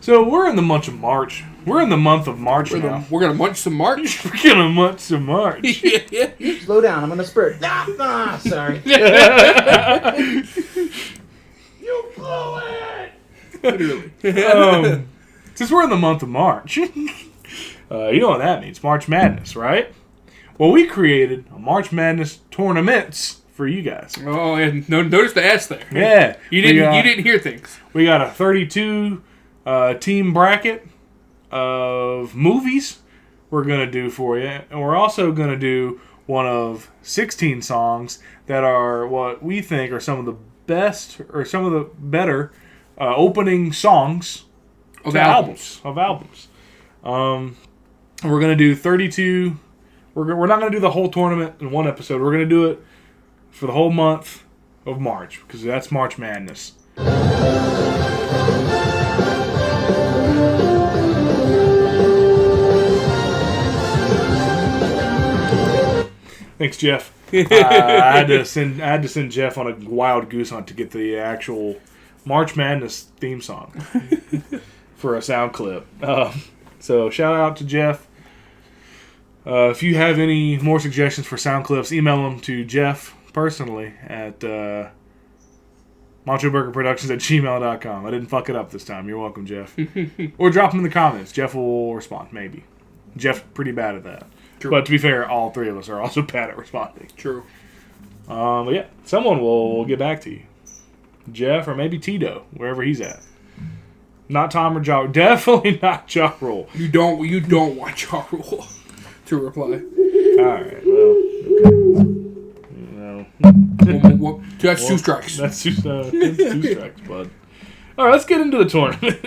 So we're in the month of March. We're in the month of March now. We're gonna munch some March. We're gonna munch some March. Yeah. Slow down. I'm gonna spurt. Sorry. You blew it. Literally. Since we're in the month of March, you know what that means? March Madness, right? Well, we created a March Madness tournaments for you guys. Oh, and notice the S there. Yeah, You didn't hear things. We got a 32 team bracket of movies we're going to do for you. And we're also going to do one of 16 songs that are what we think are some of the best or some of the better opening songs Of to albums. We're going to do 32. We're not going to do the whole tournament in one episode. We're going to do it for the whole month of March because that's March Madness. Thanks, Jeff. I had to send Jeff on a wild goose hunt to get the actual March Madness theme song for a sound clip. So shout out to Jeff. If you have any more suggestions for sound clips, email them to Jeff personally at machoburgerproductions@gmail.com. I didn't fuck it up this time. You're welcome, Jeff. Or drop them in the comments. Jeff will respond, maybe. Jeff's pretty bad at that. True. But to be fair, all three of us are also bad at responding. True. But yeah, someone will get back to you. Jeff or maybe Tito, wherever he's at. Not Tom or Ja. Definitely not Ja Rule. You don't want Ja Rule to reply. Alright, well, okay. No. That's two strikes. That's two strikes, bud. Alright, let's get into the tournament.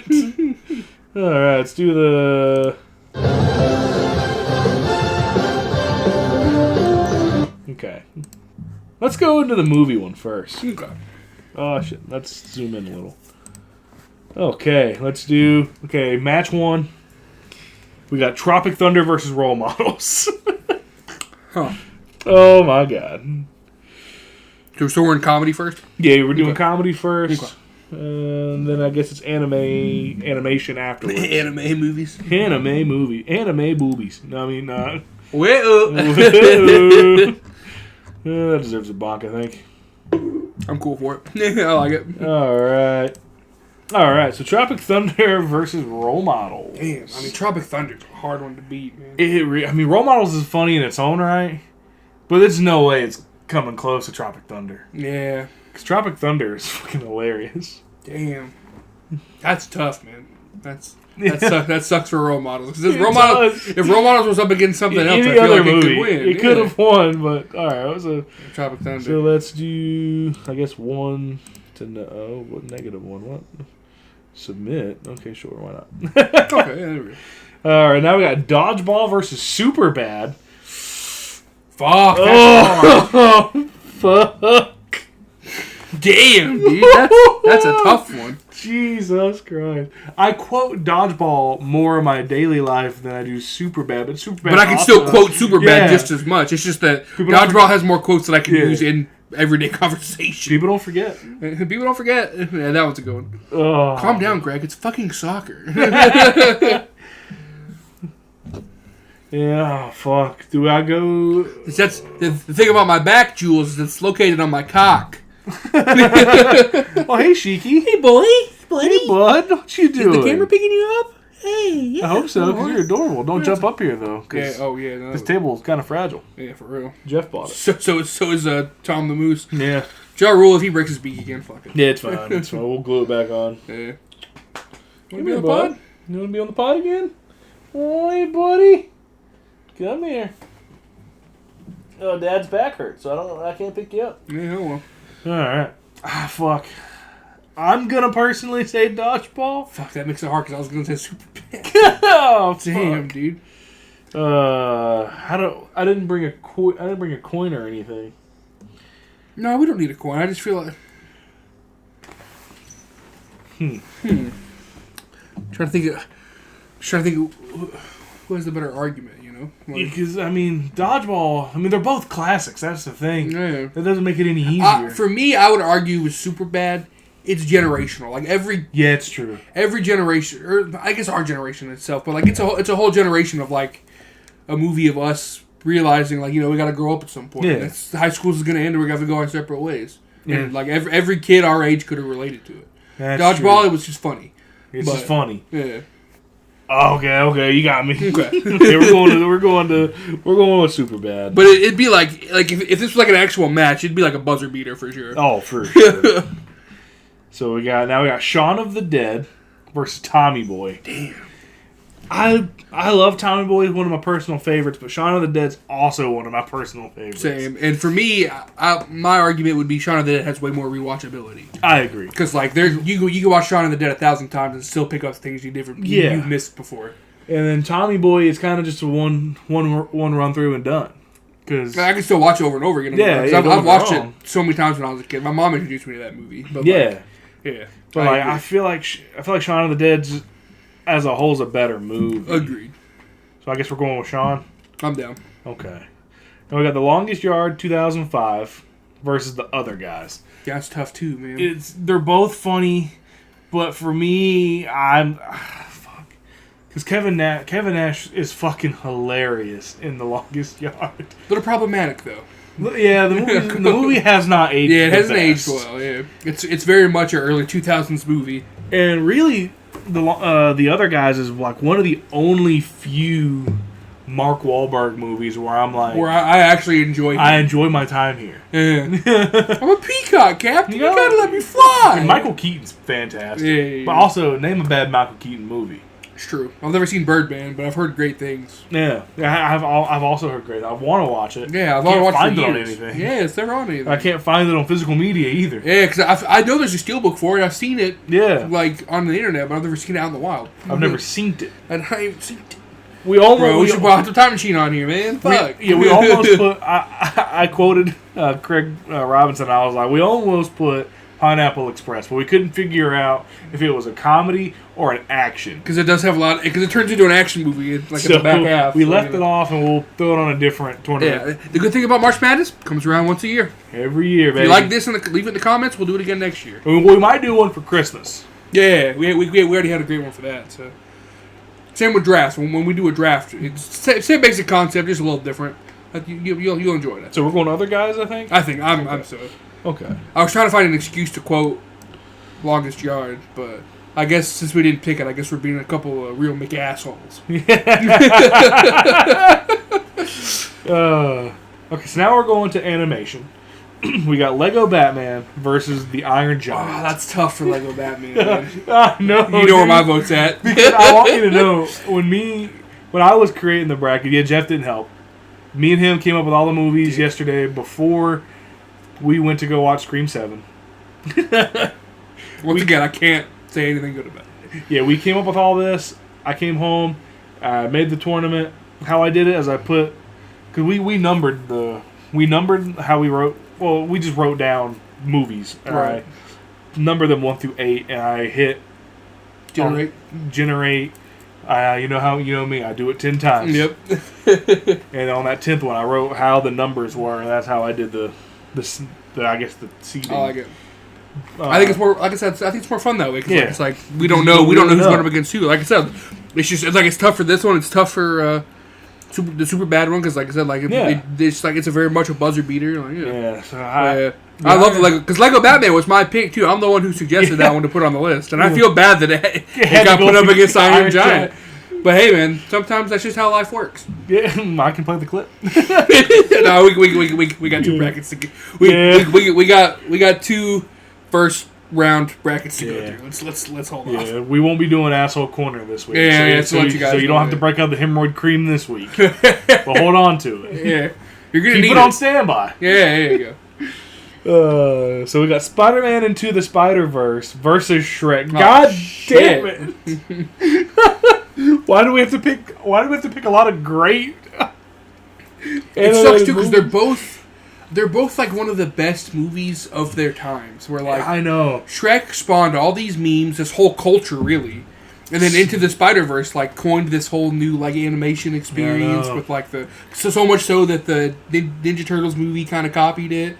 Alright, let's do the... Okay. Let's go into the movie one first. Okay. Oh, shit. Let's zoom in a little. Okay, let's do... Okay, match one. We got Tropic Thunder versus Role Models. Huh. Oh, my God. So we're in comedy first? Yeah, we're doing comedy first. Okay. And then I guess it's animation afterwards. Anime movies. Anime movie. Anime boobies. No, I mean, that deserves a bonk, I think. I'm cool for it. Yeah, I like it. Alright, so Tropic Thunder versus Role Models. Damn, I mean, Tropic Thunder's a hard one to beat, man. Role Models is funny in its own right, but there's no way it's coming close to Tropic Thunder. Yeah. Because Tropic Thunder is fucking hilarious. Damn. That's tough, man. That sucks for Role Models. If Role Models was up against something else, I feel like it could win. It could have won, but alright, it was a Tropic Thunder. So let's do, I guess, what negative one? What? Submit. Okay, sure, why not? Okay, yeah, there we go. Alright, now we got Dodgeball versus Superbad. Fuck. Oh, fuck. Damn, dude. That's a tough one. Jesus Christ. I quote Dodgeball more in my daily life than I do Superbad, but I can still quote Superbad just as much. It's just that Dodgeball has more quotes that I can use in everyday conversation. People don't forget. People don't forget. Yeah, that one's a good one. Oh. Calm down, Greg. It's fucking soccer. Yeah, fuck. Do I go... That's the thing about my back, Jules, is it's located on my cock. Oh, hey, Sheiky. Hey, boy. Buddy. Hey, bud. What you doing? Is the camera picking you up? Hey, yeah. I hope so, because you're adorable. Don't jump up here, though. Yeah, no. This table is kind of fragile. Yeah, for real. Jeff bought it. So is Tom the Moose. Yeah. Ja Rule, if he breaks his beak again, fuck it. Yeah, it's fine. It's fine. We'll glue it back on. Yeah. You Come want to be here, on the pod? You want to be on the pod again? Oh, hey, buddy. Come here. Oh, Dad's back hurts, so I can't pick you up. Yeah, well. Alright. Fuck. I'm gonna personally say Dodgeball. Fuck, that makes it hard because I was gonna say Superbad. Oh, damn, dude. I didn't bring a coin or anything. No, we don't need a coin. I just feel like. Trying to think. Who has the better argument? You know, Because Dodgeball. They're both classics. That's the thing. Yeah. That doesn't make it any easier. For me, I would argue with Superbad it's generational. Like Yeah, it's true. Every generation, or I guess our generation itself, but like it's a whole generation of like a movie of us realizing like, we got to grow up at some point. Yeah. High school is going to end, and we're going to go our separate ways. Yeah. And like every kid our age could have related to it. That's Dodgeball, true. it was just funny. It's just funny. Yeah. Okay, you got me. Okay. Okay, we're going with Superbad. But it'd be like if this was like an actual match, it'd be like a buzzer beater for sure. Oh, for sure. So we got Shaun of the Dead versus Tommy Boy. Damn. I love Tommy Boy. He's one of my personal favorites, but Shaun of the Dead's also one of my personal favorites. Same. And for me, my argument would be Shaun of the Dead has way more rewatchability. I agree. Because like you can watch Shaun of the Dead 1,000 times and still pick up things you've missed before. And then Tommy Boy is kind of just a one run through and done. Cause I can still watch it over and over again. I've watched it so many times when I was a kid. My mom introduced me to that movie. But But I feel like Shaun of the Dead as a whole is a better movie. Agreed. So I guess we're going with Shaun. I'm down. Okay. Now we got The Longest Yard 2005 versus The Other Guys. Yeah, it's tough too, man. They're both funny, but for me, because Kevin Nash is fucking hilarious in The Longest Yard. They're problematic though. Yeah, the movie has not aged. Yeah, it hasn't aged well. Yeah, it's very much an early 2000s movie. And really, the Other Guys is like one of the only few Mark Wahlberg movies where I'm like, where I actually enjoy. I enjoy my time here. Yeah. I'm a peacock, Captain. You gotta let me fly. And Michael Keaton's fantastic. Yeah. But also, name a bad Michael Keaton movie. It's true. I've never seen Birdman, but I've heard great things. Yeah, I've also heard great. I want to watch it. Yeah, I've already watched find it on years. anything. Yeah, it's never on anything. I can't find it on physical media either. Yeah, because I know there's a steelbook for it. I've seen it. Yeah, like on the internet, but I've never seen it out in the wild. I've never seen it. And I haven't seen it. We should put the time machine on here, man. Fuck. We almost put. I quoted Craig Robinson. I was like, we almost put Pineapple Express, but we couldn't figure out if it was a comedy or an action. Because it does have a lot. Because it turns into an action movie, like in the back half. We left it off, and we'll throw it on a different tournament. Yeah. The good thing about March Madness comes around once a year. Every year, baby. If you like this, leave it in the comments. We'll do it again next year. We might do one for Christmas. Yeah, we already had a great one for that. So. Same with drafts. When we do a draft, it's same basic concept, just a little different. You'll enjoy that. So we're going Other Guys, I think? I'm so. Okay. I was trying to find an excuse to quote Longest Yard, but I guess since we didn't pick it, I guess we're being a couple of real McAssholes. Okay, so now we're going to animation. We got Lego Batman versus the Iron Giant. Oh, that's tough for Lego Batman, man. No, you know where my vote's at. Because I want you to know, when I was creating the bracket, yeah, Jeff didn't help. Me and him came up with all the movies yesterday before we went to go watch Scream 7. Once again, I can't say anything good about it. Yeah, we came up with all this. I came home, made the tournament. How I did it is I put... Because we numbered how we wrote... Well, we just wrote down movies. And right. I numbered them 1 through 8, and I hit... Generate. You know me, I do it 10 times. Yep. And on that 10th one, I wrote how the numbers were, and that's how I did the seeding. I like it. I think it's more, like I said, I think it's more fun that way. Cause yeah. It's like, we don't know who's going up against who. Like I said, it's like it's tough for this one, it's tough for the super bad one, because like I said, like it's a very much a buzzer beater. Like, yeah, so I love Lego, because Lego Batman was my pick too. I'm the one who suggested that one to put on the list, and I feel bad that it got put up against Iron Giant. But hey, man, sometimes that's just how life works. Yeah, I can play the clip. No, we got 2 brackets to get. We got 2 first round brackets to go through. Let's hold off. Yeah, we won't be doing asshole corner this week. So you don't have to break out the hemorrhoid cream this week. But hold on to it. Yeah, you're gonna keep need it on standby. Yeah, there you go. So we got Spider-Man Into the Spider-Verse versus Shrek. God damn it! Why do we have to pick a lot of great? It sucks too because they're both like one of the best movies of their times. Where like I know Shrek spawned all these memes, this whole culture really, and then Into the Spider-Verse like coined this whole new like animation experience with like so much so that the Ninja Turtles movie kind of copied it.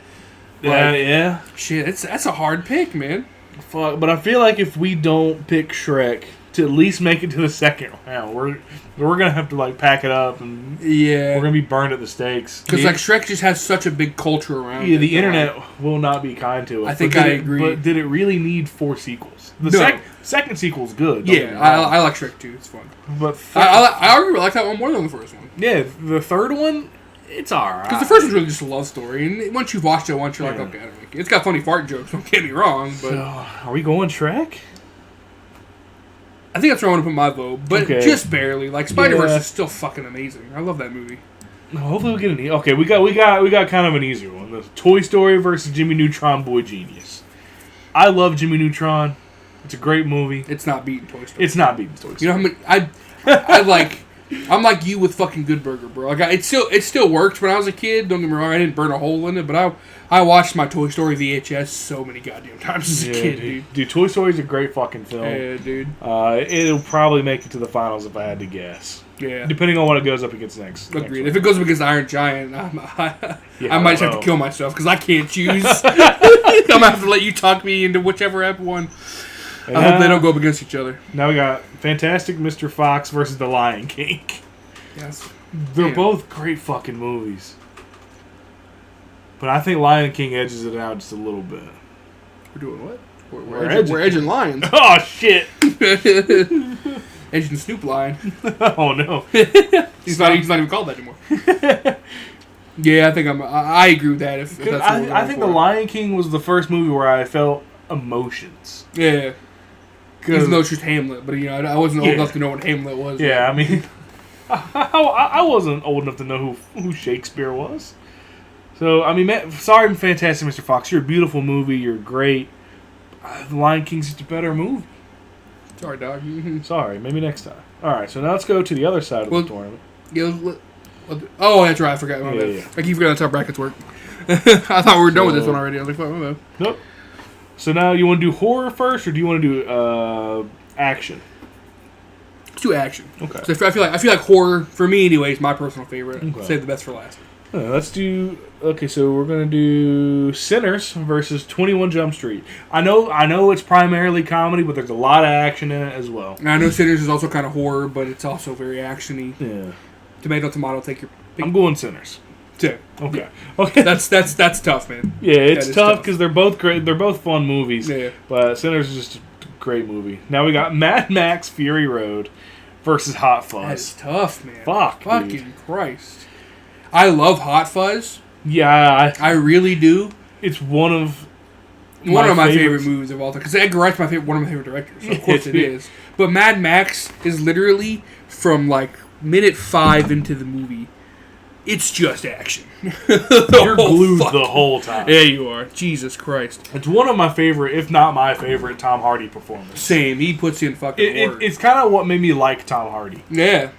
Yeah. Shit, that's a hard pick, man. Fuck, but I feel like if we don't pick Shrek to at least make it to the second round, we're gonna have to like pack it up and we're gonna be burned at the stakes. Because like Shrek just has such a big culture around. Yeah, the internet will not be kind to it. I think I agree. But did it really need 4 sequels? The second sequel's good. Yeah, I like Shrek too. It's fun. But I argue I like that one more than the first one. Yeah, the third one, it's alright. Because the first one's really just a love story, and once you've watched it once, you're like, okay, it's got funny fart jokes. Don't get me wrong, but so, are we going Shrek? I think that's where I want to put my vote, but just barely. Like Spider-Verse is still fucking amazing. I love that movie. Hopefully we get an okay. We got kind of an easier one. The Toy Story versus Jimmy Neutron Boy Genius. I love Jimmy Neutron. It's a great movie. It's not beating Toy Story. It's not beating Toy Story. You know how many I'm like you with fucking Good Burger, bro. Like it still worked when I was a kid. Don't get me wrong, I didn't burn a hole in it, but I watched my Toy Story VHS so many goddamn times as a kid, dude. Dude, Toy Story's a great fucking film. Yeah, dude. It'll probably make it to the finals if I had to guess. Yeah. Depending on what it goes up against next. Agreed. If it goes up against Iron Giant, I might just have to kill myself because I can't choose. I'm gonna have to let you talk me into whichever one. I hope they don't go up against each other. Now we got Fantastic Mr. Fox versus The Lion King. Yes. They're both great fucking movies. But I think Lion King edges it out just a little bit. We're doing what? We're edging lions. Oh, shit. Edging Snoop Lion. Oh, no. He's not even called that anymore. Yeah, I think I agree with that. If that's I think The Lion King was the first movie where I felt emotions. Yeah. Even though it's just Hamlet, but I wasn't old enough to know what Hamlet was. Yeah, I mean, I wasn't old enough to know who Shakespeare was. So, I mean, sorry, Fantastic Mr. Fox. You're a beautiful movie. You're great. The Lion King's just a better movie. Sorry, dog. Sorry, maybe next time. All right, so now let's go to the other side of the tournament. Yeah, oh, that's right. I forgot. My bad. Yeah. I keep forgetting that's how brackets work. I thought we were done with this one already. I was like, fuck, my bad. Nope. So now you want to do horror first, or do you want to do action? Let's do action. Okay. So I feel like horror, for me anyway, is my personal favorite. Okay. Save the best for last. Let's do. Okay, so we're gonna do Sinners versus 21 Jump Street. I know it's primarily comedy, but there's a lot of action in it as well. And I know Sinners is also kind of horror, but it's also very actiony. Yeah. Tomato, take your pick. I'm going Sinners. Yeah. Okay. Yeah. Okay. That's tough, man. Yeah, it's tough because they're both great. They're both fun movies. Yeah. But Sinners is just a great movie. Now we got Mad Max Fury Road versus Hot Fuzz. That's tough, man. Fucking dude. Christ. I love Hot Fuzz. Yeah, I really do. It's one of my favorite movies of all time. Because Edgar Wright's one of my favorite directors. So of course it is. But Mad Max is literally from like minute 5 into the movie. It's just action. You're glued the whole time. Yeah, you are. Jesus Christ. It's one of my favorite, if not my favorite, Tom Hardy performance. Same. He puts in fucking work. It's kind of what made me like Tom Hardy. Yeah.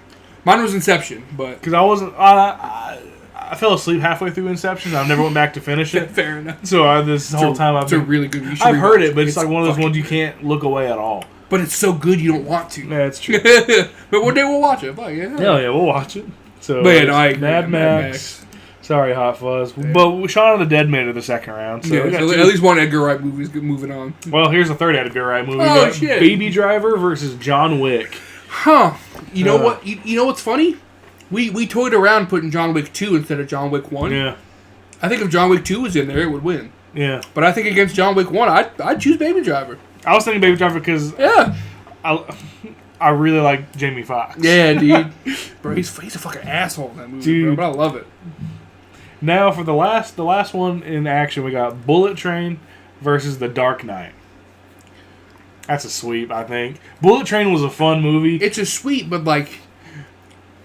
Mine was Inception, but... Because I wasn't... I fell asleep halfway through Inception. I never went back to finish it. Fair enough. So whole time it's a really good... I've heard it, but it's like one of those ones you can't look away at all. But it's so good you don't want to. Yeah, it's true. But one day we'll watch it. Like, Hell yeah, we'll watch it. So, but yeah, no, I agree. Mad Max. Sorry, Hot Fuzz. Yeah. But Shaun of the Dead made it the second round. So, so at least one Edgar Wright movie is moving on. Well, here's the third Edgar Wright movie. Oh, shit. Baby Driver versus John Wick. Huh. You know what? You know what's funny? We toyed around putting John Wick 2 instead of John Wick 1. Yeah. I think if John Wick 2 was in there, it would win. Yeah. But I think against John Wick 1, I'd choose Baby Driver. I was thinking Baby Driver because... Yeah. I really like Jamie Foxx. Yeah, dude. Bro, he's a fucking asshole in that movie, dude. Bro, but I love it. Now for the last one in action, we got Bullet Train versus The Dark Knight. That's a sweep, I think. Bullet Train was a fun movie. It's a sweep, but like,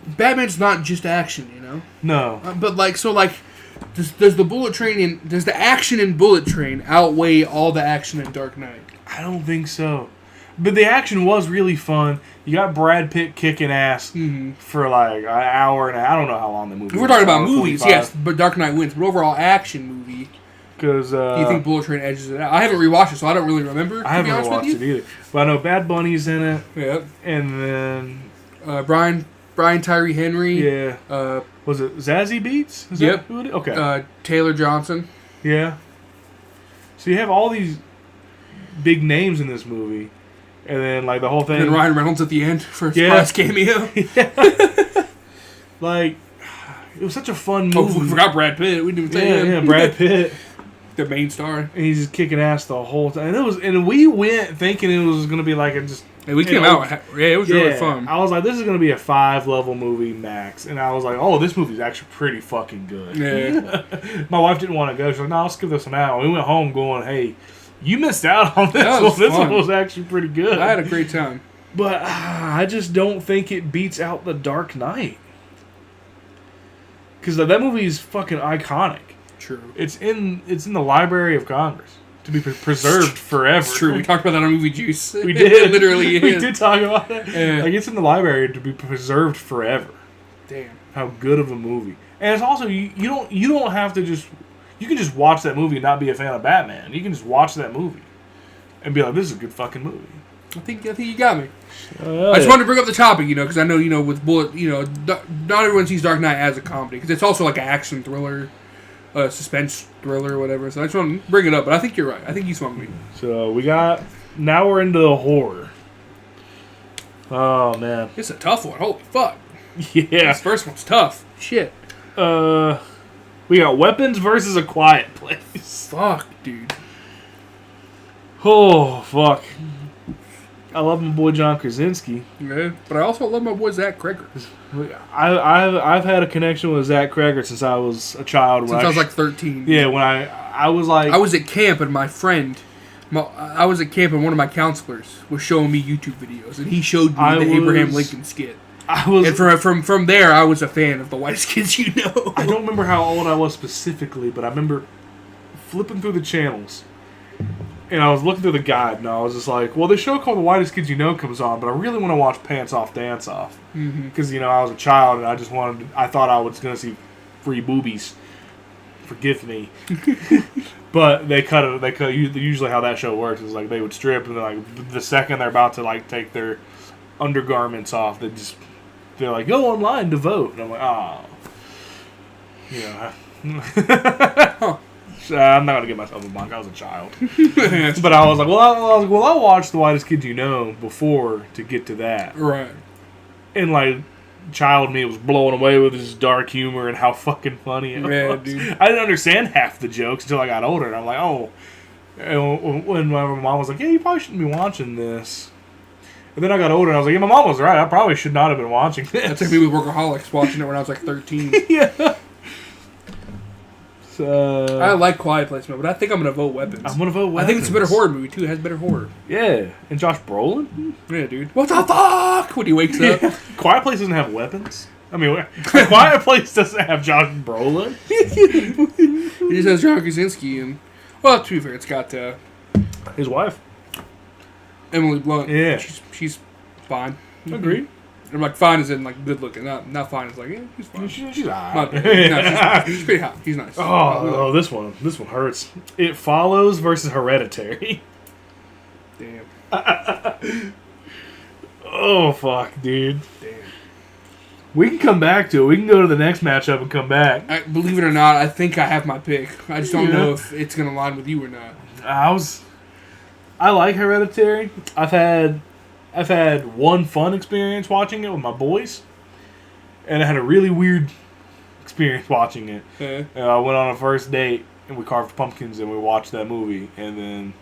Batman's not just action, you know. No. But like, so like, does the action in Bullet Train outweigh all the action in Dark Knight? I don't think so. But the action was really fun. You got Brad Pitt kicking ass for like an hour and I don't know how long the movie was. We're talking about movies, 45. yes, but Dark Knight wins. But overall action movie, because do you think Bullet Train edges it out? I haven't rewatched it, so I don't really remember. I haven't rewatched it either. But I know Bad Bunny's in it. Yeah. And then Brian Tyree Henry. Yeah. Was it Zazie Beetz? Is yep. That who it is? Okay. Taylor Johnson. Yeah. So you have all these big names in this movie, and then like the whole thing. And Ryan Reynolds at the end for a surprise cameo. Like, it was such a fun movie. Oh, we forgot Brad Pitt. We didn't say him. Yeah, Brad Pitt. The main star. And he's just kicking ass the whole time. And we went thinking it was going to be like a just... And we came out... Yeah, it was really fun. I was like, this is going to be a 5-level movie max. And I was like, oh, this movie's actually pretty fucking good. Yeah. My wife didn't want to go. She's like, no, I'll skip this one out. We went home going, hey, you missed out on this one. This one was actually pretty good. I had a great time. But I just don't think it beats out The Dark Knight. Because that movie is fucking iconic. True. It's in the Library of Congress to be preserved forever. It's true. We talked about that on Movie Juice. We did. Literally, we did talk about that. Yeah. Like, it's in the library to be preserved forever. Damn. How good of a movie. And it's also you don't have to just you can just watch that movie and not be a fan of Batman. You can just watch that movie and be like, this is a good fucking movie. I think you got me. I just wanted to bring up the topic, because I know, with Bullet, not everyone sees Dark Knight as a comedy, because it's also like an action thriller, suspense thriller or whatever. So I just want to bring it up, but I think you're right. I think you swung me. So now we're into the horror. Oh man, It's a tough one. Holy fuck. Yeah, This first one's tough. Shit. we got Weapons versus A Quiet Place. Fuck, dude. Oh fuck. I love my boy John Krasinski. Yeah, but I also love my boy Zach Cregger. I've had a connection with Zach Cregger since I was a child. Since I was like 13. Yeah, when I was like... I was at camp and my friend... I was at camp and one of my counselors was showing me YouTube videos, and he showed me the Abraham Lincoln skit. And from there, I was a fan of The Whitest Kids You Know. I don't remember how old I was specifically, but I remember flipping through the channels. And I was looking through the guide, and I was just like, well, this show called The Whitest Kids You Know comes on, but I really want to watch Pants Off, Dance Off. Because, I was a child, and I thought I was going to see free boobies. Forgive me. But they cut it. Usually how that show works is, like, they would strip, and then, like, the second they're about to, like, take their undergarments off, they're like, go online to vote. And I'm like, oh. Huh. I'm not going to get myself a bunk. I was a child. But I was like, I'll watch The Whitest Kids You Know before to get to that. Right. And, like, child me was blown away with his dark humor and how fucking funny it was. Dude. I didn't understand half the jokes until I got older. And I'm like, oh. And when my mom was like, yeah, you probably shouldn't be watching this. And then I got older and I was like, yeah, my mom was right. I probably should not have been watching this. That took me with Workaholics, watching it when I was like 13. Yeah. I like Quiet Place, but I think I'm going to vote Weapons. I'm going to vote Weapons. I think it's a better horror movie, too. It has better horror. Yeah. And Josh Brolin? Yeah, dude. What the fuck? When he wakes up. Quiet Place doesn't have weapons. I mean, Quiet Place doesn't have Josh Brolin. He just has John Krasinski and... Well, to be fair, it's got his wife. Emily Blunt. Yeah. She's fine. Agreed. I'm like, fine as in, like, good looking. Not fine as, like, yeah, she's fine. She's alright. No, she's pretty hot. She's nice. Oh, this one hurts. It Follows versus Hereditary. Damn. Oh, fuck, dude. Damn. We can come back to it. We can go to the next matchup and come back. Believe it or not, I think I have my pick. I just don't know if it's going to line with you or not. I like Hereditary. I've had one fun experience watching it with my boys, and I had a really weird experience watching it. I went on a first date, and we carved pumpkins, and we watched that movie, and then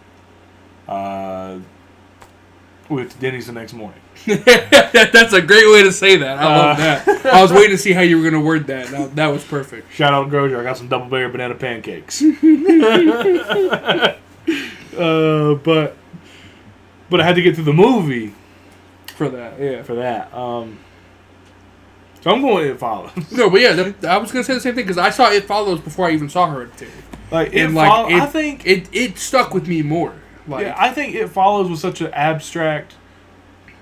we went to Denny's the next morning. That's a great way to say that. I love that. I was waiting to see how you were going to word that. That was perfect. Shout out to Grocer. I got some double berry banana pancakes. But I had to get through the movie for that. Yeah, for that. So I'm going with It Follows. No, but yeah, I was gonna say the same thing because I saw It Follows before I even saw Hereditary. I think it stuck with me more. I think It Follows was such an abstract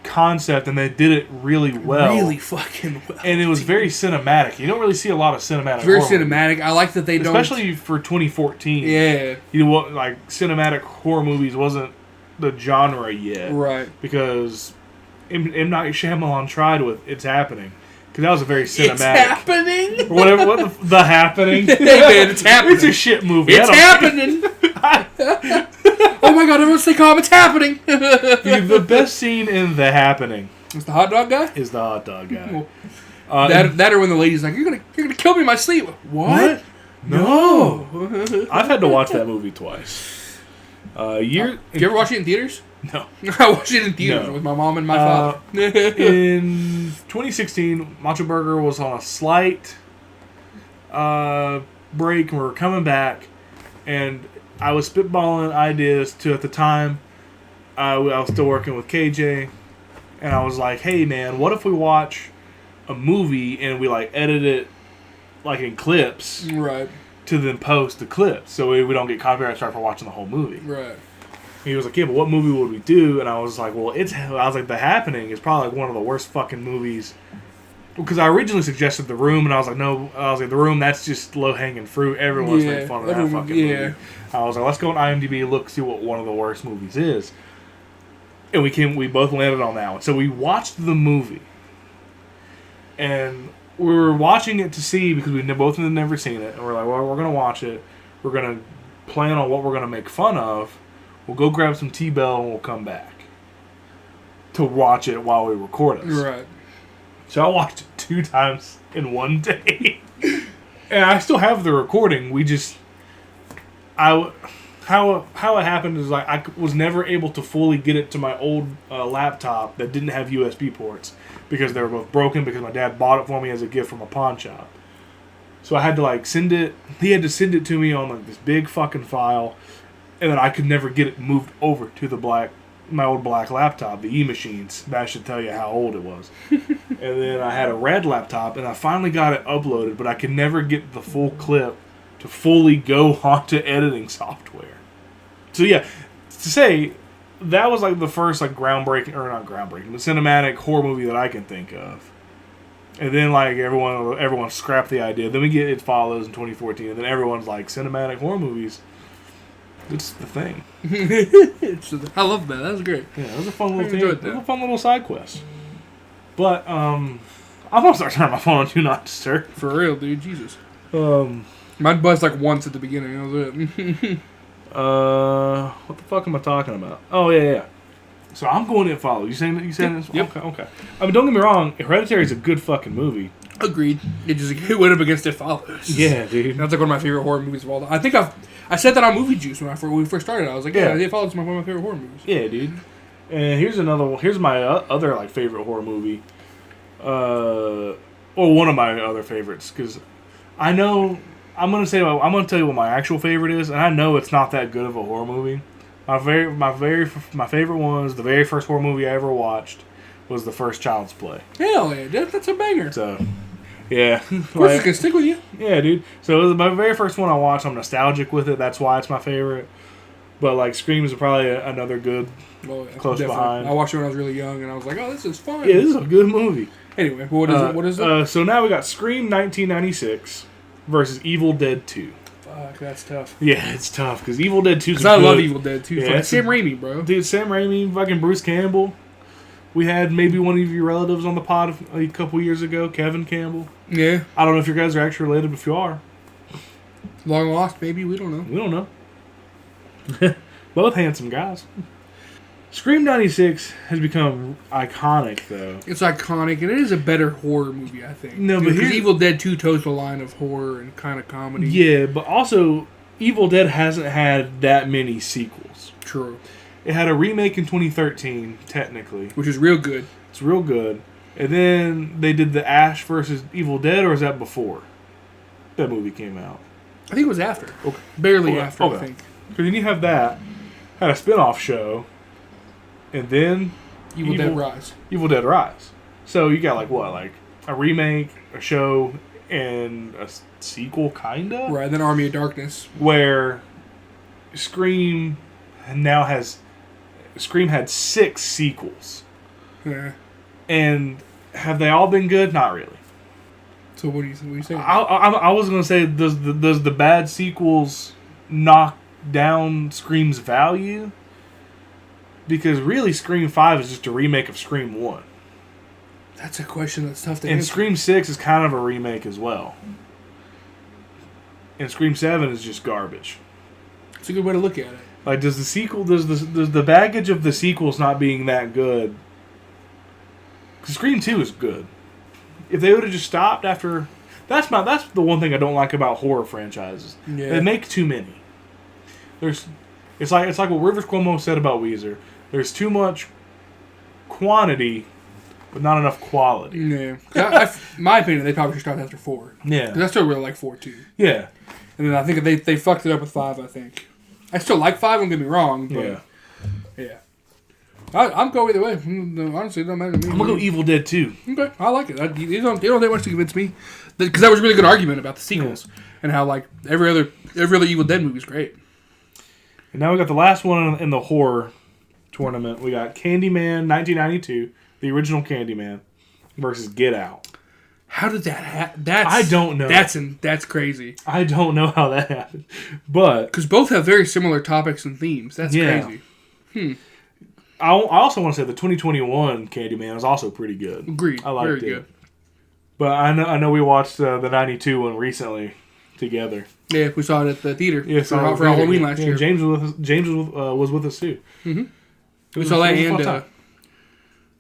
concept, and they did it really well. Really fucking well. And it was very cinematic. You don't really see a lot of cinematic. Very cinematic. I like that they don't, especially for 2014. Yeah, like cinematic horror movies wasn't the genre yet, right? Because M. Night Shyamalan tried with It's Happening, because that was a very cinematic. It's Happening. Or whatever. What the Happening? Hey man, It's Happening. It's a shit movie. It's happening. Oh my my god, everyone stay calm, it's happening! The best scene in The Happening Is the hot dog guy? is the hot dog guy. That or when the lady's like, you're gonna kill me in my sleep. What? No. I've had to watch that movie twice. Do you ever watch it in theaters? No. I watched it in theaters with my mom and my father. In 2016, MachoBurger was on a slight break, and we were coming back, and I was spitballing ideas to, at the time, I was still working with KJ, and I was like, hey man, what if we watch a movie and we like edit it like in clips, Right. to then post the clips so we don't get copyright strike for watching the whole movie. Right. He was like, yeah, but what movie would we do? And I was like, well, I was like, The Happening is probably like one of the worst fucking movies. Because I originally suggested The Room, and I was like, no, The Room, that's just low-hanging fruit. Everyone's making fun of that fucking movie. I was like, let's go on IMDb, look, see what one of the worst movies is. And we both landed on that one. So we watched the movie. And we were watching it to see, because we both had never seen it. And we're like, well, we're going to watch it. We're going to plan on what we're going to make fun of. We'll go grab some T-Bell and we'll come back to watch it while we record us. Right. So I watched it 2 times in one day. And I still have the recording. How it happened is like I was never able to fully get it to my old laptop that didn't have USB ports because they were both broken because my dad bought it for me as a gift from a pawn shop. So I had to like send it. He had to send it to me on like this big fucking file. And then I could never get it moved over to my old black laptop, the E-Machines. That should tell you how old it was. And then I had a red laptop, and I finally got it uploaded, but I could never get the full clip to fully go onto editing software. So yeah, to say, that was like the first like not groundbreaking, but cinematic horror movie that I can think of. And then like everyone scrapped the idea. Then we get It Follows in 2014, and then everyone's like, cinematic horror movies. It's the thing. I love that. That was great. Yeah, it was a fun little thing. It was a fun little side quest. But I'm gonna start turning my phone on Do Not Disturb. For real, dude. Jesus. Mine buzzed like once at the beginning. That was it. What the fuck am I talking about? Oh yeah. So I'm going to follow. You saying this? Yep. Okay. I mean, don't get me wrong. Hereditary is a good fucking movie. Agreed. It went up against It Follows. Yeah, dude. That's like one of my favorite horror movies of all time. I think I said that on Movie Juice when we first started. I was like, yeah, It Follows is one of my favorite horror movies. Yeah, dude. And here's another one. Here's my other like favorite horror movie. Or one of my other favorites, because I know I'm gonna tell you what my actual favorite is, and I know it's not that good of a horror movie. My favorite one was the very first horror movie I ever watched was the first Child's Play. Hell yeah, that's a banger. So, yeah. Of course, it can stick with you. Yeah, dude. So it was my very first one I watched. I'm nostalgic with it. That's why it's my favorite. But like Scream is probably another good close definitely. behind. I watched it when I was really young, and I was like, oh, this is fun. Yeah, this is a good movie. Anyway, what is it? So now we got Scream 1996 versus Evil Dead 2. Fuck, that's tough. Yeah, it's tough because Evil Dead 2 is I love Evil Dead 2. Yeah, Sam Raimi, bro. Dude, Sam Raimi, fucking Bruce Campbell. We had maybe one of your relatives on the pod a couple years ago, Kevin Campbell. Yeah. I don't know if you guys are actually related, but if you are. Long lost, maybe. We don't know. We don't know. Both handsome guys. Scream 96 has become iconic, though. It's iconic, and it is a better horror movie, I think. No, but because Evil Dead 2 toes the line of horror and kind of comedy. Yeah, but also, Evil Dead hasn't had that many sequels. True. It had a remake in 2013, technically. Which is real good. It's real good. And then they did the Ash versus Evil Dead, or is that before that movie came out? I think it was after. Okay. Barely after, I think. Because then you have that, had a spin-off show, and then Evil Dead Rise. Evil Dead Rise. So you got like a remake, a show, and a sequel, kinda? Right, then Army of Darkness. Where Scream had 6 sequels. Yeah. And have they all been good? Not really. So what are you saying? I was going to say, does the bad sequels knock down Scream's value? Because really, Scream 5 is just a remake of Scream 1. That's a question that's tough to And answer. Scream 6 is kind of a remake as well. And Scream 7 is just garbage. It's a good way to look at it. Like, does the baggage of the sequels not being that good? Because Scream 2 is good. If they would have just stopped after... That's the one thing I don't like about horror franchises. Yeah. They make too many. It's like what Rivers Cuomo said about Weezer. There's too much quantity, but not enough quality. Yeah. My opinion, they probably should start after 4. Yeah. Because I still really like 4 too. Yeah. And then I think they fucked it up with 5, I think. I still like 5, don't get me wrong, but... Yeah. I'm going either way. Honestly, it don't matter to me. I'm going to go Evil Dead 2. Okay, I like it. It don't take much to convince me. Because that was a really good argument about the sequels. And how, like, every other Evil Dead movie is great. And now we got the last one in the horror tournament. We got Candyman 1992, the original Candyman, versus Get Out. How did that happen? I don't know. That's crazy. I don't know how that happened. But... Because both have very similar topics and themes. That's crazy. I also want to say the 2021 Candyman is also pretty good. Agreed. I liked very it. Good. But I know we watched the 92 one recently together. Yeah, we saw it at the theater for for Halloween last year. James was with us too. Mm-hmm. We saw that and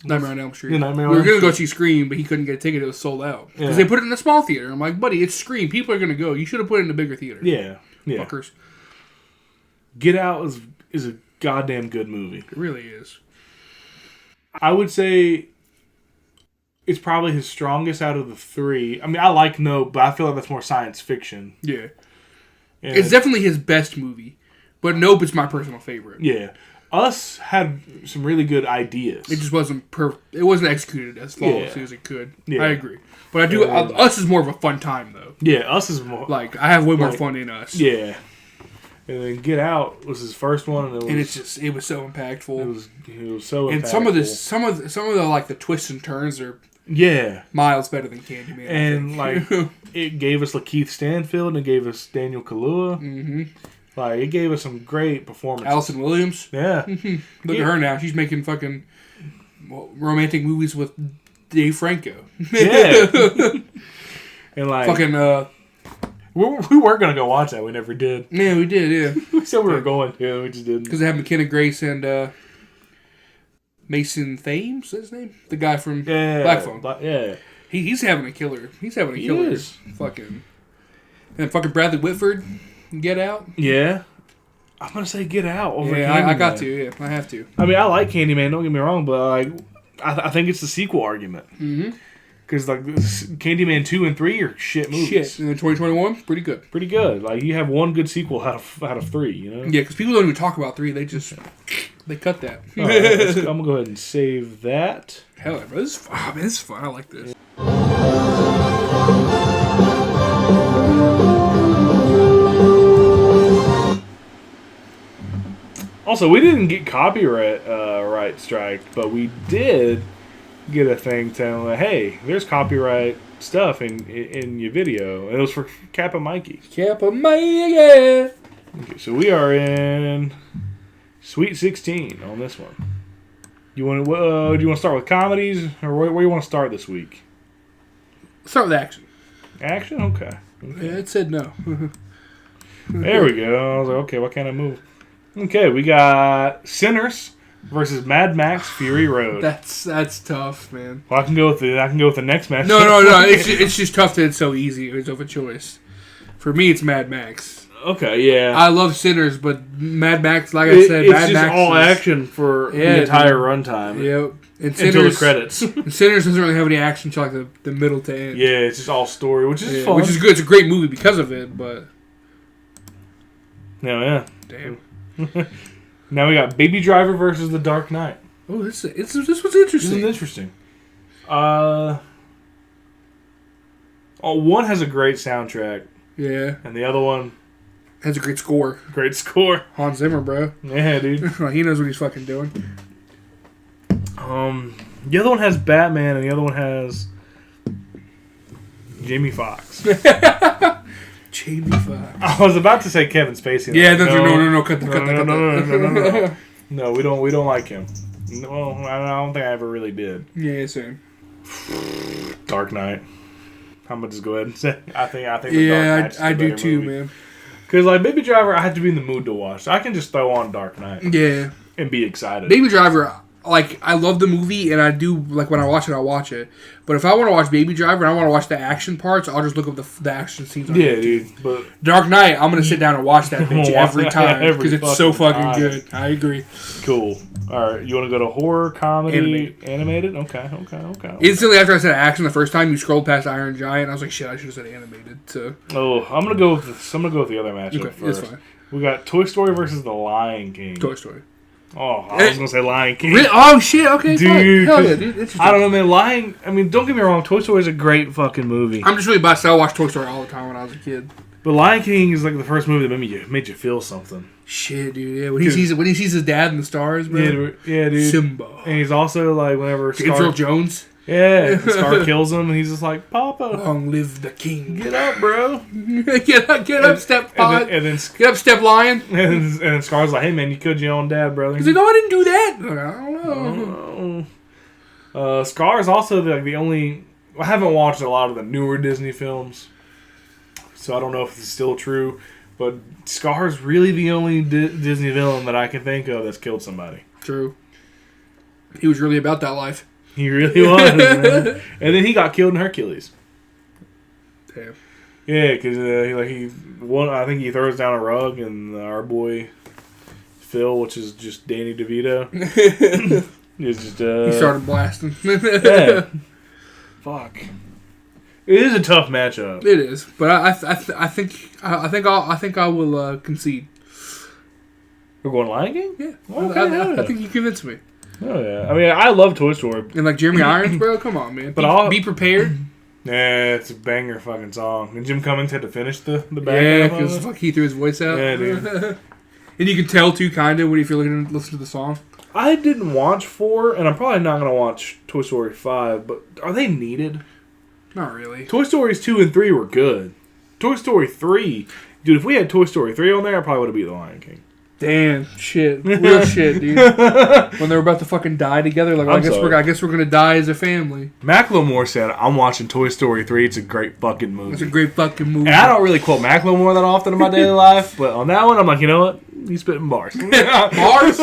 Nightmare on Elm Street. Yeah, we were going to go see Scream, but he couldn't get a ticket. It was sold out. Because they put it in a small theater. I'm like, buddy, it's Scream. People are going to go. You should have put it in a bigger theater. Yeah. Fuckers. Get Out is a goddamn good movie. It really is. I would say it's probably his strongest out of the 3. I mean, I like Nope, but I feel like that's more science fiction. Yeah. And it's definitely his best movie. But Nope is my personal favorite. Yeah. Us had some really good ideas. It just wasn't it wasn't executed as flawlessly as it could. Yeah. I agree. But I do. Us is more of a fun time, though. Yeah, Us is more... Like, I have way more fun in Us. Yeah. And then Get Out was his first one, and it was so impactful. It was so impactful. And some of the like the twists and turns are miles better than Candyman. And like it gave us Lakeith Stanfield and it gave us Daniel Kaluuya. Mm-hmm. Like it gave us some great performances. Allison Williams. Yeah. Look at her now. She's making fucking romantic movies with Dave Franco. Yeah. And like fucking we were gonna go watch that. We never did. Yeah, we did. Yeah, we said we were going to. We just didn't. Because they have McKenna Grace and Mason Thames. Is his name? The guy from Black Phone. Yeah, he's having a killer. He's having a killer. Is. Fucking Bradley Whitford. Get Out. Yeah, I'm gonna say Get Out over. Yeah, I got to. Yeah, I have to. I mean, I like Candyman. Don't get me wrong, but like, I think it's the sequel argument. Mm-hmm. Because like Candyman 2 and 3 are shit movies. Shit. And then 2021, pretty good. Pretty good. Like you have one good sequel out of 3. You know. Yeah, because people don't even talk about 3. They just cut that. Right, I'm gonna go ahead and save that. Hell, bro, this is fun. I like this. Also, we didn't get copyright right strike, but we did get a thing telling like, hey, there's copyright stuff in your video. And it was for Kappa Mikey. Kappa Mikey. Okay, so we are in Sweet 16 on this one. Do you want to start with comedies, or where do you want to start this week? Start with action. Action? Okay. Yeah, it said no. There we go. I was like, okay, what kind of move? Okay, we got Sinners versus Mad Max Fury Road. That's tough, man. Well, I can go with the next match. No. It's just tough that it's so easy. It's of a choice. For me, it's Mad Max. Okay, yeah. I love Sinners, but Mad Max, like I said, it's Mad just Max all action for the entire runtime. Yep. Until the credits. Sinners doesn't really have any action until like the middle to end. Yeah, it's just all story, which is fun. Which is good. It's a great movie because of it, but... No, yeah. Damn. Now we got Baby Driver versus The Dark Knight. Oh, this was interesting. This is interesting. One has a great soundtrack. Yeah. And the other one has a great score. Great score. Hans Zimmer, bro. Yeah, dude. He knows what he's fucking doing. The other one has Batman, and the other one has Jamie Foxx. Jamie Foxx. I was about to say Kevin Spacey. Yeah, no, cut that. No, we don't like him. No, I don't think I ever really did. Yeah, same. Dark Knight. I'm gonna just go ahead and say I think. Yeah, I do too, man. Because, like, Baby Driver, I have to be in the mood to watch. I can just throw on Dark Knight. Yeah. And be excited. Baby Driver, like, I love the movie, and I do, like, when I watch it, I'll watch it. But if I want to watch Baby Driver and I want to watch the action parts, I'll just look up the action scenes on YouTube. Dude. But Dark Knight, I'm going to sit down and watch that bitch every time. Because it's so fucking good. I agree. Cool. All right. You want to go to horror, comedy, animated? Okay. Instantly after I said action the first time, you scrolled past Iron Giant. I was like, shit, I should have said animated. So. Oh, I'm gonna go with the other matchup first. It's fine. We got Toy Story versus The Lion King. Toy Story. Oh, I was gonna say Lion King. Really? Oh shit! Okay, dude. Hell yeah, dude. I don't know, man. I mean, don't get me wrong. Toy Story is a great fucking movie. I'm just really biased. I watched Toy Story all the time when I was a kid. But Lion King is like the first movie that made you feel something. Shit, dude. Yeah, when he sees his dad in the stars, bro. Yeah, dude. Simba. And he's also like whenever James Earl Jones. Yeah, Scar kills him, and he's just like, Papa, long live the king. Get up, bro. get up, step five. And then get up, step lion. And then Scar's like, hey, man, you killed your own dad, brother. He's like, no, I didn't do that. I don't know. Scar's also the only... I haven't watched a lot of the newer Disney films, so I don't know if this is still true, but Scar's really the only Disney villain that I can think of that's killed somebody. True. He was really about that life. He really was, man. And then he got killed in Hercules. Damn. Yeah, because I think he throws down a rug, and our boy Phil, which is just Danny DeVito, is just he started blasting. Yeah. Fuck. It is a tough matchup. It is, but I think I will concede. We're going Lion King? Yeah. Okay, I think you convinced me. Oh yeah, I mean, I love Toy Story. And like Jeremy Irons, bro, come on, man. But be prepared. Yeah, it's a banger fucking song. And Jim Cummings had to finish the banger. Yeah, because he threw his voice out. Yeah, dude. And you can tell too, kind of, if you're listen to the song. I didn't watch 4, and I'm probably not gonna watch Toy Story 5. But are they needed? Not really. Toy Stories 2 and 3 were good. Toy Story 3, dude. If we had Toy Story 3 on there, I probably would have beat the Lion King. Damn, shit, real shit, dude. When they were about to fucking die together, like, I guess we're gonna die as a family. Macklemore said, "I'm watching Toy Story 3. It's a great fucking movie." It's a great fucking movie. And I don't really quote Macklemore that often in my daily life, but on that one, I'm like, you know what? He's spitting bars. Bars?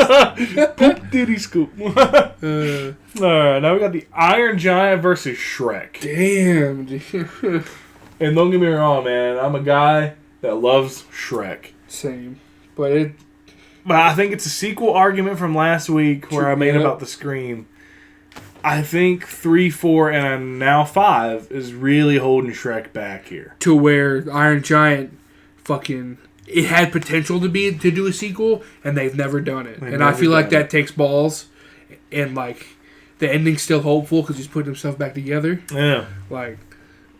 Poop diddy scoop. All right, now we got the Iron Giant versus Shrek. Damn, dude. And don't get me wrong, man. I'm a guy that loves Shrek. Same, but I think it's a sequel argument from last week where I made about the Scream. I think 3, 4, and now 5 is really holding Shrek back here. To where Iron Giant fucking... It had potential to do a sequel, and they've never done it. And I feel like that takes balls. And, like, the ending's still hopeful because he's putting himself back together. Yeah. Like,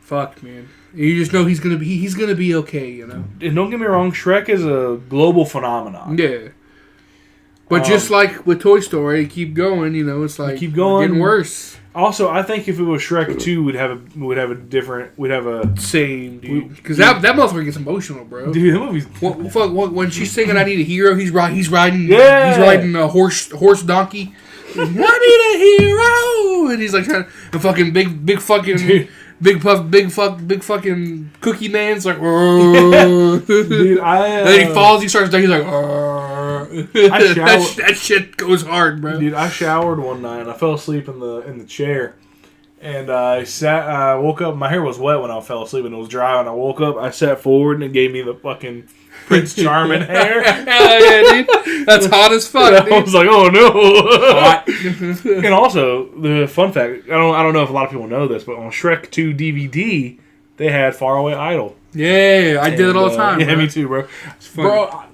fuck, man. You just know he's gonna be okay, you know. And don't get me wrong, Shrek is a global phenomenon. Yeah. But just like with Toy Story, keep going, you know, it's like keep going, getting worse. Also, I think if it was Shrek 2, we'd have a same, dude. Because that motherfucker gets emotional, bro. Dude, that movie's when she's singing "I Need a Hero," he's riding a horse donkey. I need a hero, and he's like trying to fucking big fucking. Dude. Big fucking cookie man's like, dude, and then he falls, he starts dying, he's like, that shit goes hard, bro. Dude, I showered one night and I fell asleep in the chair, and I woke up. My hair was wet when I fell asleep and it was dry. When I woke up, I sat forward and it gave me the fucking Prince Charming hair. Hell yeah, dude, that's hot as fuck. Dude. I was like, oh no. Hot. And also, the fun fact, I don't know if a lot of people know this, but on Shrek 2 DVD, they had Faraway Idol. Yeah, I did it all the time. Yeah, bro. Me too, bro. Bro,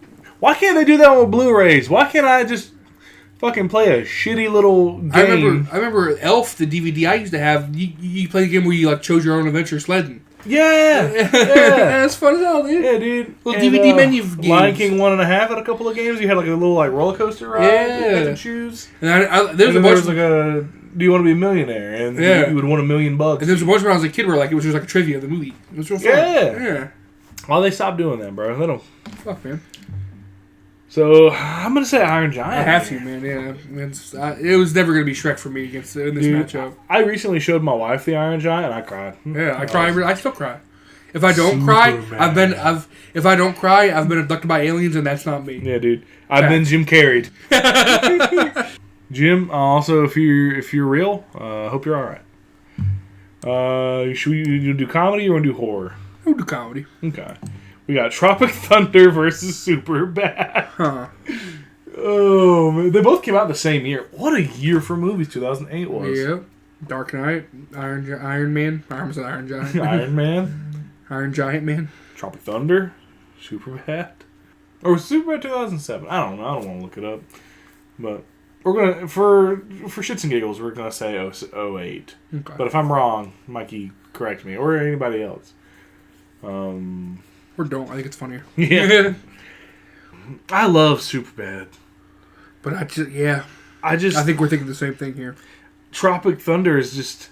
why can't they do that with Blu-rays? Why can't I just fucking play a shitty little game? I remember Elf, the DVD I used to have. You play a game where you like chose your own adventure sledding. Yeah. That's fun as hell, dude. Yeah, dude. Little DVD menu games. Lion King 1.5 had a couple of games. You had like a little like roller coaster ride. Yeah. You had to choose. And there was like a Do you want to be a millionaire? And you would want $1 million. And there's a bunch when I was a kid where like it was just like a trivia of the movie. It was real fun. Yeah. Well, they stopped doing that, bro. They don't. Fuck, man. So I'm gonna say Iron Giant. I have to, man. Yeah, it was never gonna be Shrek for me in this matchup. I recently showed my wife the Iron Giant, and I cried. Yeah, I cried. I still cry. If I don't cry, Superman. if I don't cry, I've been abducted by aliens, and that's not me. Yeah, dude. I've been Jim carried. Jim, also, if you're real, hope you're all right. Should we do comedy or want to do horror? We'll do comedy. Okay. We got Tropic Thunder versus Superbad. Huh. Oh, man. They both came out the same year. What a year for movies 2008 was. Yep. Dark Knight, Iron Man. I almost said Iron Giant. Iron Man. Iron Giant Man. Tropic Thunder. Superbad. Or was Superbad 2007? I don't know. I don't want to look it up. But we're going to, for shits and giggles, we're going to say 08. Okay. But if I'm wrong, Mikey, correct me. Or anybody else. Or don't. I think it's funnier. Yeah. I love Superbad. But I think we're thinking the same thing here. Tropic Thunder is just...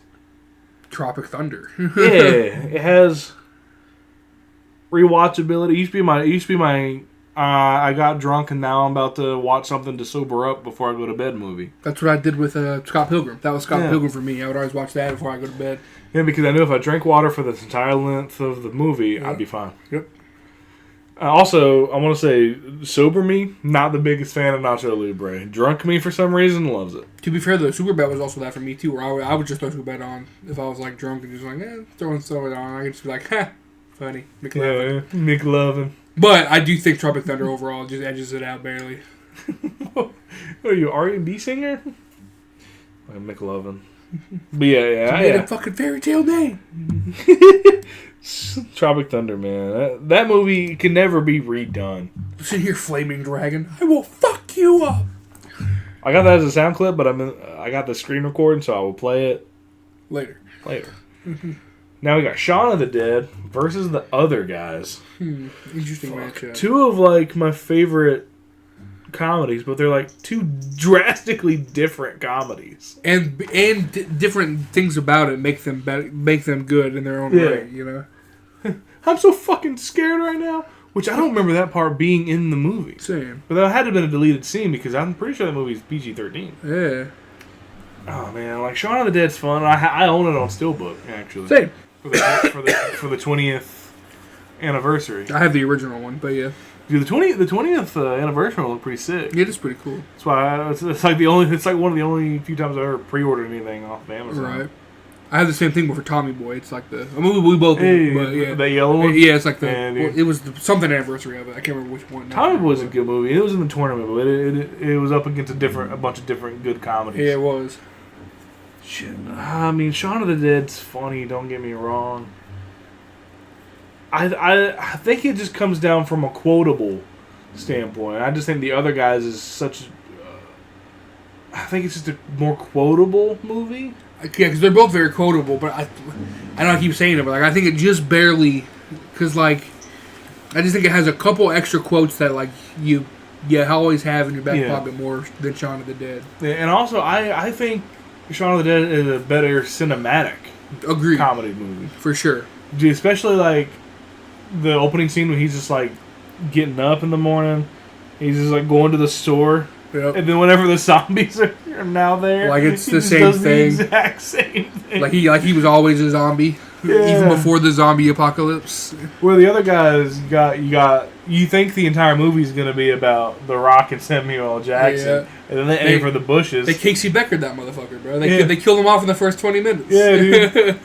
Tropic Thunder. Yeah, it has rewatchability. It used to be my I got drunk and now I'm about to watch something to sober up before I go to bed movie. That's what I did with Scott Pilgrim. That was Scott Pilgrim for me. I would always watch that before I go to bed. Yeah, because I knew if I drank water for the entire length of the movie, I'd be fine. Yep. Also, I want to say, sober me, not the biggest fan of Nacho Libre. Drunk me, for some reason, loves it. To be fair, though, Superbad was also that for me, too, where I would just throw Superbad on if I was, like, drunk and just like, throwing it on. I could just be like, ha, funny. McLovin. Yeah, McLovin. But I do think Tropic Thunder overall just edges it out barely. What are you, R&B singer? Like McLovin. But yeah. I made a fucking fairy tale name. Tropic Thunder, man. That movie can never be redone. Listen here, Flaming Dragon. I will fuck you up. I got that as a sound clip, but I got the screen recording, so I will play it later. Now we got Shaun of the Dead versus the other guys. Interesting matchup. Two of like my favorite comedies, but they're like two drastically different comedies, and different things about it make them good in their own way. You know. I'm so fucking scared right now. Which I don't remember that part being in the movie. Same. But that had to have been a deleted scene because I'm pretty sure that movie's PG-13. Yeah. Oh man, like Shaun of the Dead's fun. I own it on Steelbook actually. Same. For the 20th anniversary. I have the original one, but yeah. Dude, the 20th anniversary one looked pretty sick. Yeah, it is pretty cool. That's why it's like one of the only few times I've ever pre-ordered anything off of Amazon. Right. I have the same thing with Tommy Boy. It's like a movie we both did, but yeah. That yellow one? Yeah, it's like it was something anniversary of it. I can't remember which one. Tommy Boy was a good movie. It was in the tournament, but it was up against a bunch of different good comedies. Yeah, it was. Shit. I mean, Shaun of the Dead's funny, don't get me wrong. I think it just comes down from a quotable standpoint. I just think the other guys is such... I think it's just a more quotable movie. Yeah, because they're both very quotable, but I know I keep saying it, but like I think it just barely... Because, like, I just think it has a couple extra quotes that, like, you always have in your back pocket more than Shaun of the Dead. Yeah, and also, I think Shaun of the Dead is a better cinematic comedy movie. For sure. Dude, especially, like, the opening scene when he's just, like, getting up in the morning. He's just, like, going to the store. Yep. And then whenever the zombies are now there, like it's the same thing. The exact same thing. Like he was always a zombie, even before the zombie apocalypse. Where the other guys you think the entire movie is gonna be about The Rock and Samuel L. Jackson, and then they aim for the bushes. They Casey Beckered that motherfucker, bro. They killed him off in the first 20 minutes. Yeah, dude.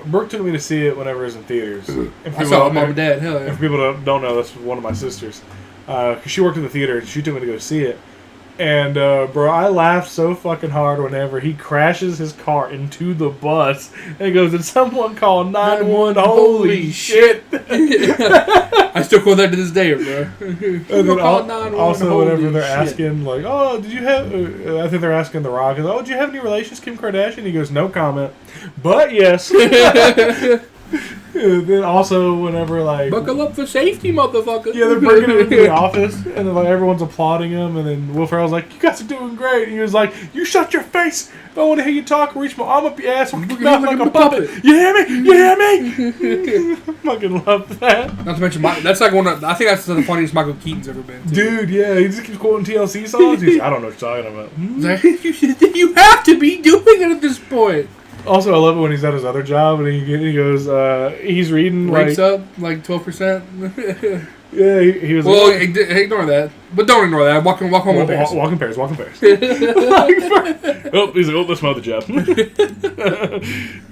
Brooke took me to see it whenever it was in theaters. I saw it with Mom and Dad. Hell yeah. If people don't know, that's one of my sisters. Because she worked in the theater and she took me to go see it. And, bro, I laughed so fucking hard whenever he crashes his car into the bus and goes, "Did someone call 911? Holy shit." I still quote that to this day, bro. And then also, whenever they're asking, like, "Oh, did you have..." I think they're asking The Rock, "Oh, did you have any relations with Kim Kardashian?" He goes, "No comment. But yes." Then also, whenever, like... Buckle up for safety, motherfucker. Yeah, they're bringing him into the office, and then, like, everyone's applauding him, and then Will Ferrell's like, "You guys are doing great." And he was like, "You shut your face. I want to hear you talk. Reach my arm up your ass. I'm going to mouth like a puppet. You hear me? You hear me?" I fucking love that. Not to mention, that's like I think that's the funniest Michael Keaton's ever been. Too. Dude, yeah, he just keeps quoting TLC songs. He's like, "I don't know what you're talking about." You have to be doing it at this point. Also, I love it when he's at his other job and he goes, he's reading Rates up like 12%. Yeah, he was. Well, ignore that, but don't ignore that. Walk home in pairs. Walk in pairs. He's like, that's my other job.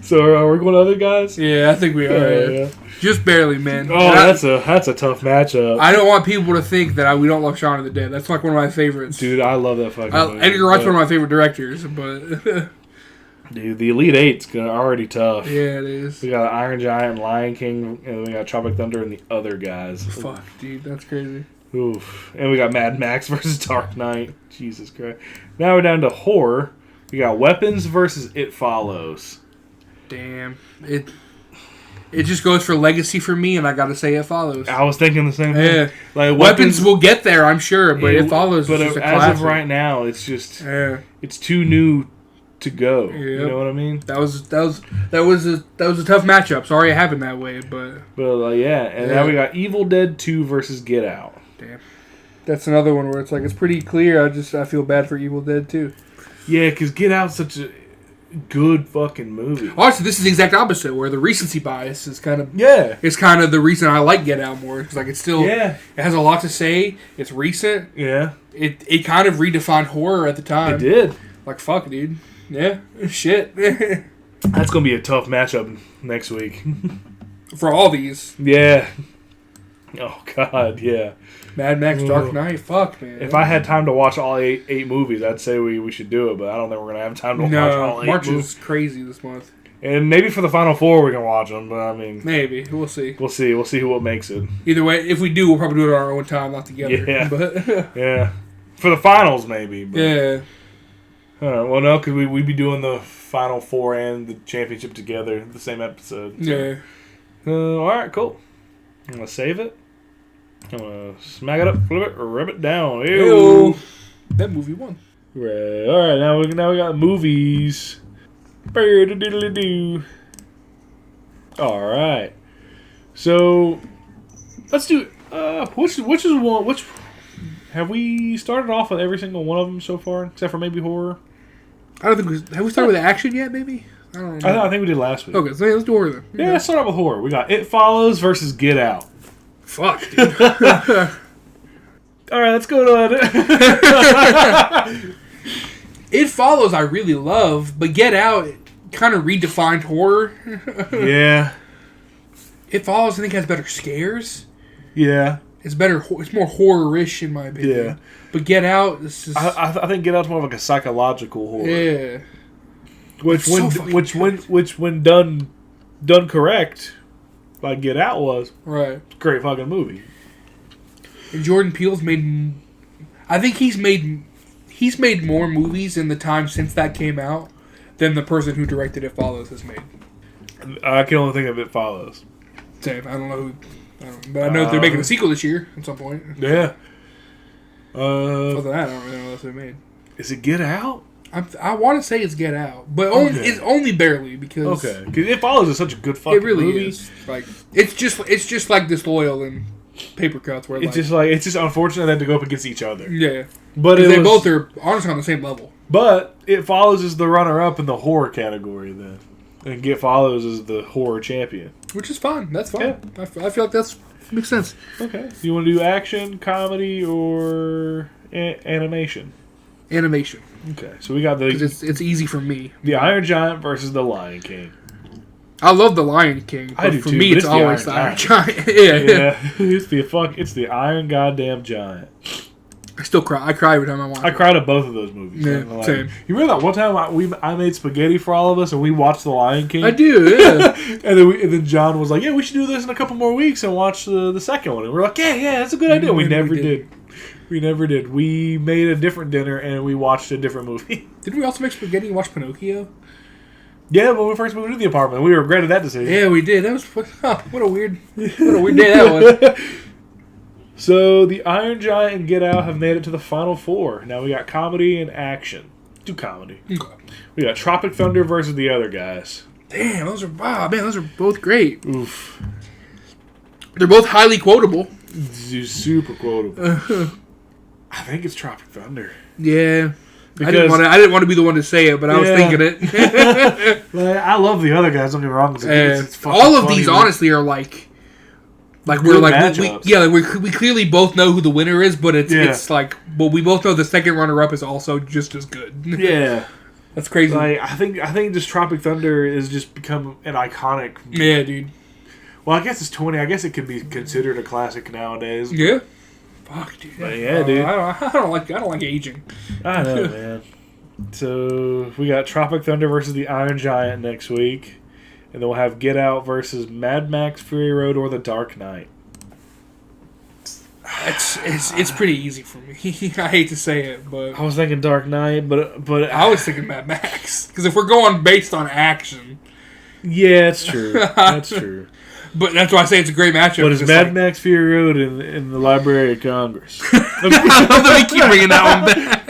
So are we going to other guys? Yeah, I think we are. Yeah. Just barely, man. Oh, that's a tough matchup. I don't want people to think that we don't love Shaun of the Dead. That's like one of my favorites. Dude, I love that fucking movie. Edgar Wright's one of my favorite directors, but... Dude, the Elite Eight's already tough. Yeah, it is. We got Iron Giant, Lion King, and we got Tropic Thunder and the other guys. Fuck, dude, that's crazy. Oof. And we got Mad Max versus Dark Knight. Jesus Christ. Now we're down to horror. We got Weapons versus It Follows. Damn. It just goes for legacy for me, and I gotta say It Follows. I was thinking the same thing. Yeah. Like Weapons will get there, I'm sure, but It Follows but is just a as classic. of right now, it's just... Yeah. It's too new to go. Yep. You know what I mean? That was a tough matchup. Sorry it happened that way, but yeah. And now we got Evil Dead 2 versus Get Out. Damn. That's another one where it's like it's pretty clear. I feel bad for Evil Dead 2. Yeah, because Get Out's such a good fucking movie. Honestly, this is the exact opposite, where the recency bias is kind of It's kind of the reason I like Get Out more because like it's still it has a lot to say. It's recent. Yeah. It kind of redefined horror at the time. It did. Like fuck, dude. Yeah. Shit. That's gonna be a tough matchup next week. For all these. Yeah. Oh God, yeah. Mad Max, Dark Knight. Fuck, man. If I had time to watch all eight movies, I'd say we should do it, but I don't think we're gonna have time to watch all 8 March movies. is crazy this month. And maybe for the final 4 we can watch them, but I mean, maybe we'll see. We'll see what makes it. Either way, if we do, we'll probably do it on our own time, not together. Yeah. But yeah. For the finals, maybe. But. Yeah. Well, no, because we'd be doing the Final 4 and the championship together, the same episode. So. Yeah. All right, cool. I'm going to save it. I'm going to smack it up, flip it, or rip it down. Ew. That movie won. Right. All right, now we got movies. All right. So, let's do... which is one... Which... Have we started off with every single one of them so far, except for maybe horror? I don't think have we started with action yet, maybe? I don't know. I think we did last week. Okay, so let's do horror then. Yeah, let's start off with horror. We got It Follows versus Get Out. Fuck, dude. All right, let's go to it. It Follows I really love, but Get Out kind of redefined horror. Yeah. It Follows, I think, has better scares. Yeah. It's better. It's more horror-ish in my opinion. Yeah. But Get Out, this is. I think Get Out's more of like a psychological horror. Yeah. Which when done correct, like Get Out was. Right. Great fucking movie. And Jordan Peele's made. I think he's made more movies in the time since that came out than the person who directed It Follows has made. I can only think of It Follows. Same. I don't know who. But I know they're making a sequel this year at some point. Yeah. Other than that, I don't really know what else they made. Is it Get Out? I want to say it's Get Out, but it's only barely because because It Follows is such a good fucking movie. It really is. Like it's just like Disloyal and Paper Cuts, where it's just unfortunate they had to go up against each other. Yeah, but they both are honestly on the same level. But It Follows is the runner-up in the horror category then. And Get Follows is the horror champion. Which is fine. That's fine. Yeah. I feel like that makes sense. Okay. Do you want to do action, comedy, or animation? Animation. Okay. So we got the... Because it's easy for me. The Iron Giant versus the Lion King. I love the Lion King. But for me, it's always the Iron Giant. Yeah. It's the Iron Goddamn Giant. I still cry. I cry every time I watch it. I cried at both of those movies. Yeah, same. You remember that one time I made spaghetti for all of us and we watched The Lion King? I do, yeah. and then John was like, yeah, we should do this in a couple more weeks and watch the second one. And we're like, yeah, that's a good idea. We never did. We never did. We made a different dinner and we watched a different movie. Didn't we also make spaghetti and watch Pinocchio? Yeah, when we first moved into the apartment. We regretted that decision. Yeah, we did. That was... what a weird day that was. So, the Iron Giant and Get Out have made it to the final 4. Now we got comedy and action. Do comedy. Okay. We got Tropic Thunder versus the other guys. Damn, those are both great. Oof. They're both highly quotable. Super quotable. I think it's Tropic Thunder. Yeah. I didn't want to be the one to say it, but I was thinking it. Like, I love the other guys. Don't get me wrong. It's all of these, honestly, are like we're like we clearly both know who the winner is, but it's like, well, we both know the second runner up is also just as good. Yeah, that's crazy. Like, I think just Tropic Thunder has just become an iconic. Yeah, dude. Well, I guess it's 20. I guess it could be considered a classic nowadays. Yeah. Fuck, dude. But yeah, dude. I don't like aging. I know, man. So we got Tropic Thunder versus the Iron Giant next week. And then we'll have Get Out versus Mad Max Fury Road or The Dark Knight. It's pretty easy for me. I hate to say it, but I was thinking Dark Knight, but I was thinking Mad Max, because if we're going based on action, yeah, it's true. That's true. But that's why I say it's a great matchup. But it's Mad Max Fury Road in the Library of Congress. I love that we keep bringing that one back.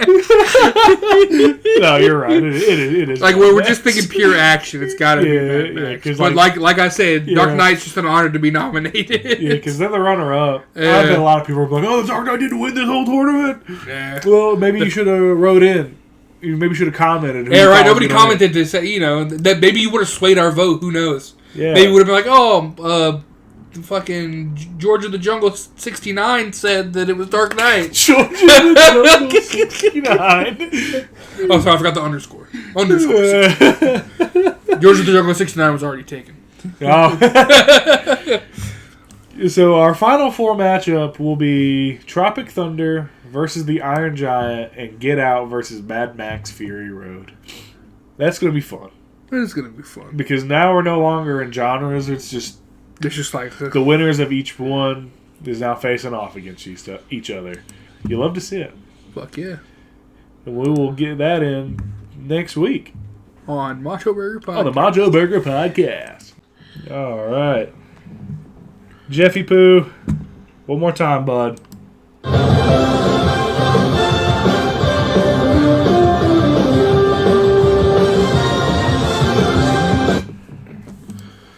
No, you're right. It is. Like, we're just thinking pure action. It's got to be Mad Max. But like I said, Dark Knight's just an honor to be nominated. Yeah, because they're the runner-up. I bet a lot of people are like, "Oh, the Dark Knight didn't win this whole tournament." Yeah. Well, maybe you should have wrote in. You maybe should have commented. Yeah, right. Nobody commented to say, that maybe you would have swayed our vote. Who knows? Yeah. Maybe we would have been like, oh, fucking George of the Jungle 69 said that it was Dark Knight. George of the Jungle 69. Oh, sorry, I forgot the underscore. George of the Jungle 69 was already taken. Oh. So our final four matchup will be Tropic Thunder versus the Iron Giant and Get Out versus Mad Max Fury Road. That's going to be fun. It's going to be fun. Because now we're no longer in genres. It's just like the winners of each one is now facing off against each other. You love to see it. Fuck yeah. And we will get that in next week. On MachoBurger Podcast. On the MachoBurger Podcast. All right. Jeffy Poo, one more time, bud.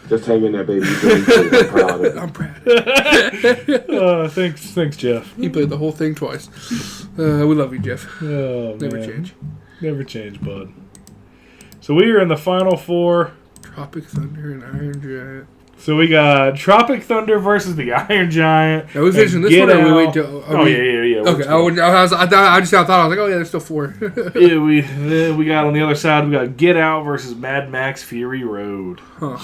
Just hang in there, baby. I'm proud of it. I'm proud of it. Thanks, Jeff. He played the whole thing twice. We love you, Jeff. Oh, Never man. change. Never change, bud. So we are in the final four. Tropic Thunder and Iron Giant. So we got Tropic Thunder versus the Iron Giant. Are we finishing this one, or we wait till... Yeah. Okay, I thought, oh yeah, there's still four. Yeah, we got on the other side, we got Get Out versus Mad Max Fury Road. Huh.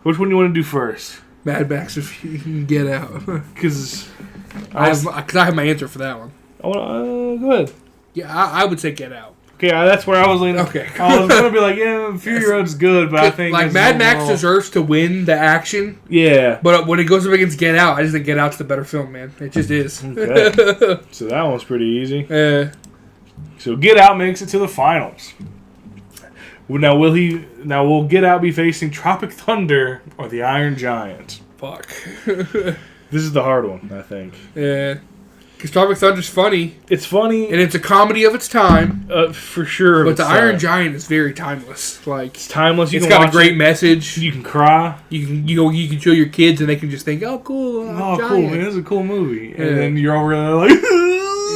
Which one do you want to do first? Mad Max, if you can Get Out. Because I have my answer for that one. Go ahead. Yeah, I would say Get Out. Okay, that's where I was leaning. Okay. I was going to be like, yeah, Fury Road's good, but I think... Like, Mad Max deserves to win the action. Yeah. But when it goes up against Get Out, I just think Get Out's the better film, man. It just is. Okay. So that one's pretty easy. So Get Out makes it to the finals. Now, will Get Out be facing Tropic Thunder or the Iron Giant? Fuck. This is the hard one, I think. Yeah. Because Tropic Thunder's funny. It's funny. And it's a comedy of its time. For sure. But the Iron Giant is very timeless. Like, it's timeless. It's got a great message. You can cry. You can show your kids and they can just think, oh, cool. Cool, man. This is a cool movie. And then you're over there like...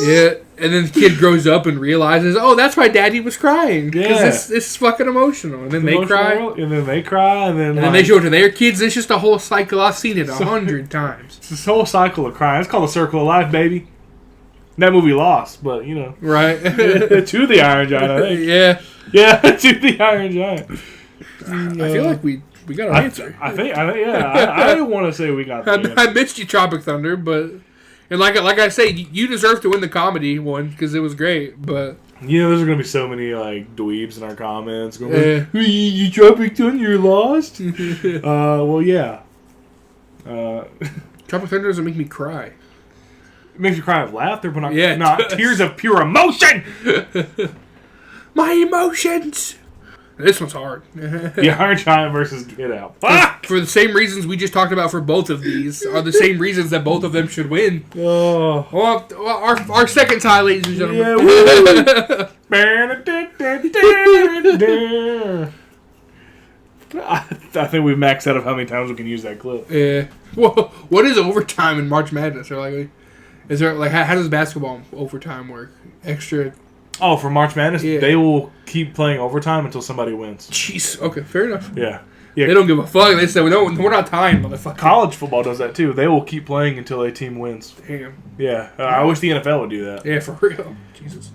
Yeah. And then the kid grows up and realizes, oh, that's why Daddy was crying. Because this is fucking emotional. And then they cry. And then they cry. And then they show it to their kids. It's just a whole cycle. I've seen it 100 times. It's this whole cycle of crying. It's called the Circle of Life, baby. That movie lost, but, Right. To the Iron Giant, I think. Yeah. Yeah, to the Iron Giant. I feel like we got our answer. I want to say we got the answer. I missed you, Tropic Thunder, but... And like I say, you deserve to win the comedy one because it was great, but... There's going to be so many, dweebs in our comments. Going you Tropic Thunder, you're lost? Well, yeah. Tropic Thunder doesn't make me cry. It makes you cry of laughter, but not tears of pure emotion! My emotions! This one's hard. The Iron Giant versus Get Out. For the same reasons we just talked about for both of these, are the same reasons that both of them should win. Oh. Well, our second tie, ladies and gentlemen. I think we've maxed out of how many times we can use that clip. Yeah. Well, what is overtime in March Madness? Or Is there like how does basketball overtime work? Extra. Oh, for March Madness, Yeah. they will keep playing overtime until somebody wins. Jeez. Okay, fair enough. Yeah. They don't give a fuck. They say we're not tying, motherfucker. College football does that too. They will keep playing until a team wins. Damn. Yeah. I wish the NFL would do that. Yeah, for real. Jesus.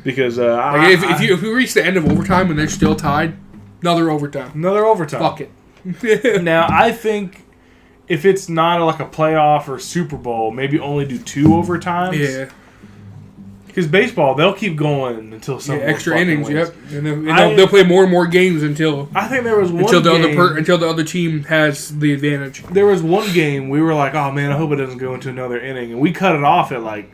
Because Like if we reach the end of overtime and they're still tied, another overtime. another overtime. Fuck it. Now, I think if it's not like a playoff or Super Bowl, maybe only do 2 overtimes. Yeah. Because baseball, they'll keep going until someone Extra innings. wins. Yep. And they'll play more and more games until I think there was one until the game, until the other team has the advantage. There was one game we were like, oh man, I hope it doesn't go into another inning, and we cut it off at like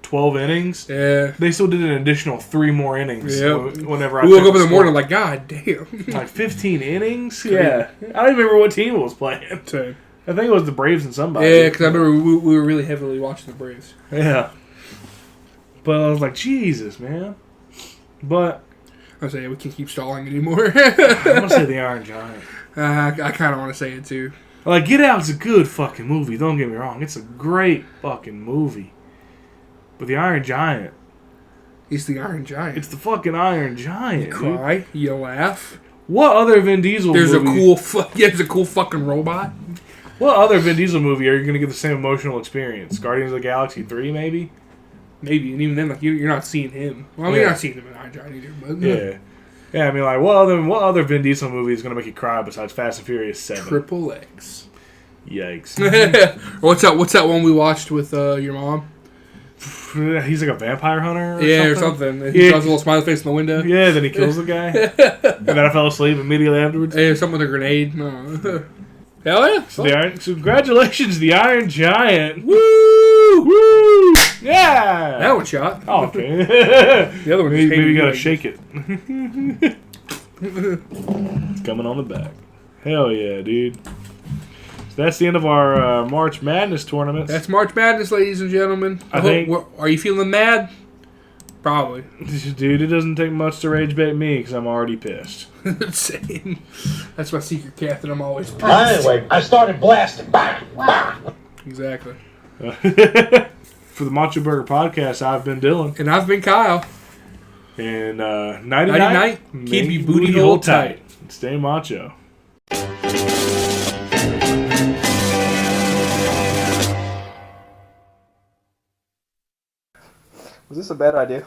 12 innings. Yeah. They still did an additional 3 more innings. Yep. Whenever I We woke checked up in the score. morning like, God damn. Like 15 innings. Yeah, I don't even remember what team was playing. So, I think it was the Braves and somebody. yeah, because I remember we were really heavily watching the Braves. Yeah. But I was like, Jesus, man. But I was saying we can't keep stalling anymore. I'm gonna say the Iron Giant. I kind of want to say it too. Like, Get Out's a good fucking movie. Don't get me wrong. It's a great fucking movie. But the Iron Giant. He's the Iron Giant. It's the fucking Iron Giant. You Dude. cry, you laugh. What other Vin Diesel There's movie? there's a cool fucking robot. What other Vin Diesel movie are you going to get the same emotional experience? Guardians of the Galaxy 3, maybe? Maybe, and even then, like you're not seeing him. Well, I mean, Yeah. you're not seeing him in Iron Giant either. But Yeah. Yeah, I mean, like, what other Vin Diesel movie is going to make you cry besides Fast and Furious 7? Triple X. Yikes. Or what's that one we watched with your mom? He's like a vampire hunter Or something. He Yeah. draws a little smiley face in the window. Yeah, then he kills the guy. And then I fell asleep immediately afterwards. Hey, something with a grenade. No. Hell yeah. So, so congratulations, the Iron Giant. Woo! Woo! Yeah! That one shot. Oh, okay. The other one maybe you gotta like, shake it. It's coming on the back. Hell yeah, dude. So that's the end of our March Madness tournament. That's March Madness, ladies and gentlemen. I think- Are you feeling mad? Probably. Dude, it doesn't take much to rage bait me because I'm already pissed. Same. That's my secret cat that I'm always pissed. Anyway, I started blasting. Bah, bah. Exactly. For the MachoBurger podcast, I've been Dylan. And I've been Kyle. And nighty Nighty night. night. Make Keep your booty hole tight. Stay macho. Was this a bad idea?